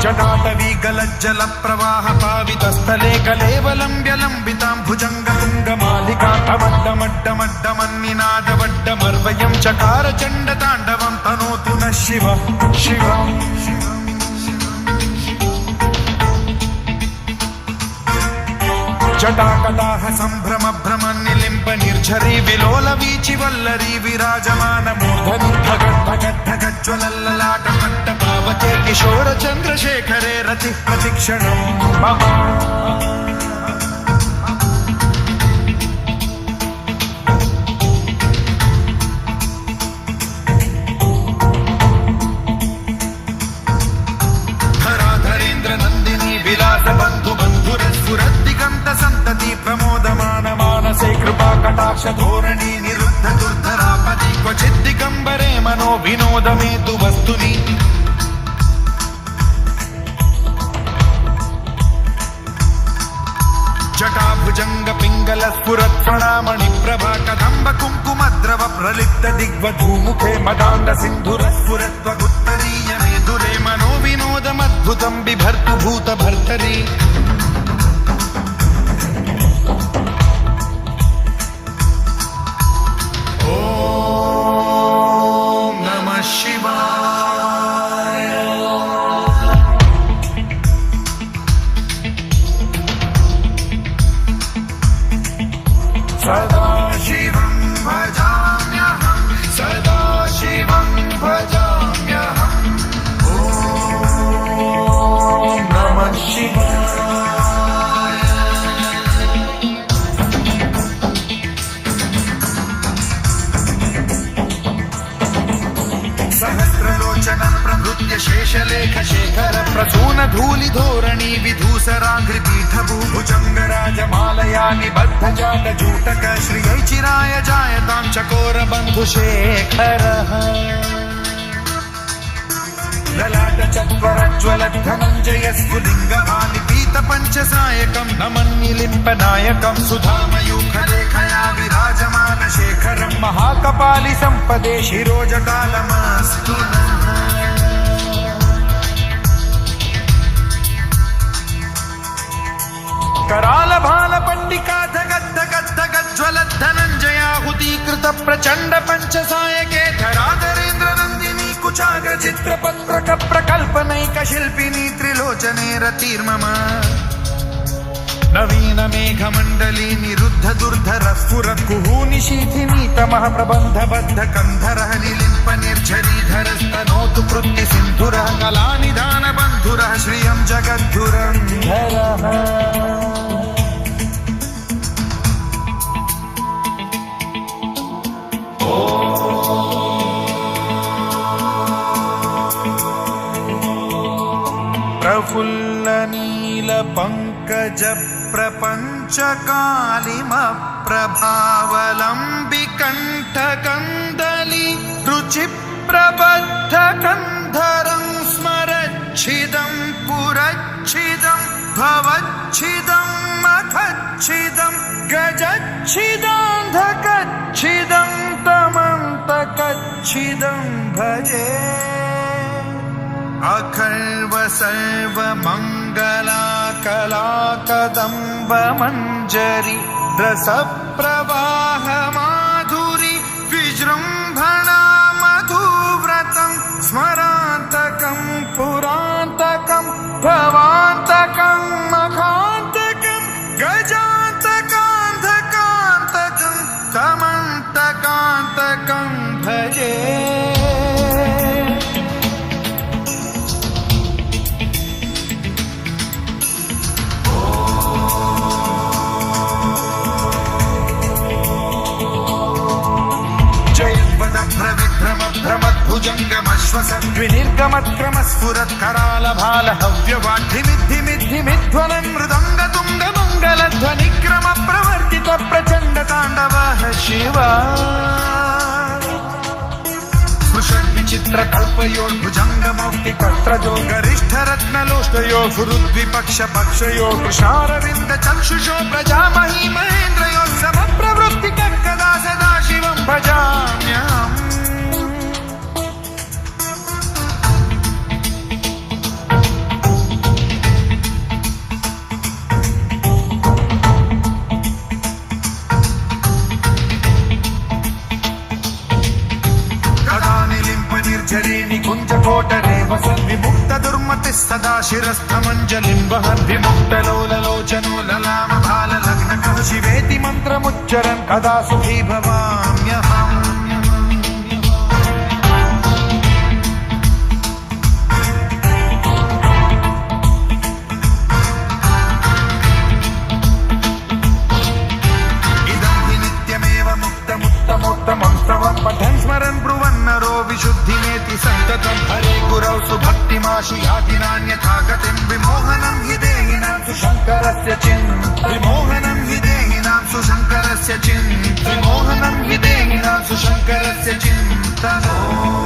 जटाटवी गलज्जल प्रवाह पावितस्थले कलेवलम्ब्य लम्बितां भुजङ्गतुङ्गमालिकान्तमड्डमड्डमड्डमन्निनादवड्डमर्वयं चकार चण्डताण्डवं तनोतु नः शिव शिव जटाकटाह सम्भ्रम भ्रमन्निलिम्ब निर्झरी विलोल वीचि वल्लरी विराजमान मूर्धनि धगद्धगद्धगज्ज्वलल्ललाट पट्टपावके किशोर चन्द्रशेखरे रति प्रतिक्षणं मम धराधरेन्द्र नन्दिनी विलास बन्धु बन्धुरस्फुरद्दिगन्त सन्तति प्रमोदमान मानसे कृपा कटाक्ष धोरणी निरुद्ध दुर्धरापदि क्वचिद्दिगम्बरे मनो विनोदमेतु वस्तुनि जटाभुजंग पिंगल स्फुरत् प्रणामणि प्रभा कदम्ब कुङ्कुमद्रव प्रलिप्त दिग्वधूमुखे मदान्ध सिन्धुर स्फुरत्वगुत्तरीय मेधुरे मनो विनोदमद्भुतं बिभर्तु भूत भर्तरि ॐ नमः शिवाय सदा शिवं भजाम्यहं सदा शिवं भजाम्यहं ॐ नमः शिवाय सहस्रलोचन प्रभृत्य शेषलेख शेखर प्रसून धूलि धोरणी विधूसराघ्रि पीठभूभुजंग राजमालया निबद्ध जात जूटक श्रियै चिराय जायतां चकोर बन्धुशेखरः ललाट चत्वरज्ज्वल धनञ्जय स्फुलिङ्गभानि पीत पञ्चसायकं नमन्निलिम्पनायकं सुधामयूखलेखया विराजमान शेखरं महाकपालि सम्पदे शिरोजटालमस्तु कराल भाल पंडिका धगद्धगद्धगज्ज्वल धनञ्जयाहुतीकृत प्रचण्ड पञ्चसायके धराधरेन्द्र नन्दिनी कुचाग्र चित्रपत्रक प्रकल्पनैक शिल्पिनी त्रिलोचने रतिर्मम नवीन मेघमण्डली निरुद्ध दुर्धर स्फुर कुहूनि शीथिनी तमः प्रबन्ध बद्ध कन्धरः निलिम्प निर्झरीधरस्तनोतु कृत्ति सिन्धुरः कलानिधान बन्धुरः श्रियं जगद्धुरन्धरः प्रफुल्ल नील पंकज प्रपंच कालिम प्रभावलंबि कंठ कंदली रुचि प्रबद्ध कंधरं स्मरच्छिदं पुरच्छिदं भवच्छिदं मखच्छिदं गजच्छिदान्धकच्छिदं तमन्तकच्छिदं भजे अखर्व सर्व मंगला कला कदम्ब मंजरी रस प्रवाह माधुरी विजृंभणा मधुव्रतं स्मरान्तकं पुरान्तकं भवान्तकं मखान्तकं गजान्तकान्धकान्तकं तमन्तकान्तकं भजे भुजङ्गमश्वसद्विनिर्गमक्रमस्फुरत् करालभाल हव्यवाढ्यमिद्धिमिद्धिमिध्वलन् मृदङ्गतुङ्गमङ्गलध्वनिक्रम प्रवर्तित प्रचण्ड ताण्डवः शिव स्पृशद्विचित्र कल्पयोर्भुजङ्गमौक्ति कर्त्रजो गरिष्ठरत्नलोष्टयो गुरुद्विपक्ष पक्षयो कृशारविन्द चक्षुषो प्रजामही महेन्द्रयो समप्रवृत्ति कदा सदा शिवं भजाम्यहम् सदा शिरस्थमञ्जलिं वहन् विमुक्तलोललोचनो ललामभाललग्नकः शिवेति मन्त्रमुच्चरन् कदा सुखी भवाम्यहम् उत्तमोत्तमं स्तवं पठन् स्मरन् ब्रुवन्नरो विशुद्धिमेति सन्ततं हरे गुरौ सुभक्तिमाशु याति नान्यथा गतिं विमोहनं हि देहिनां सुशङ्करस्य विमोहनं हि देहिनां सुशङ्करस्य विमोहनं हि देहिनां सुशङ्करस्य चिन्तनो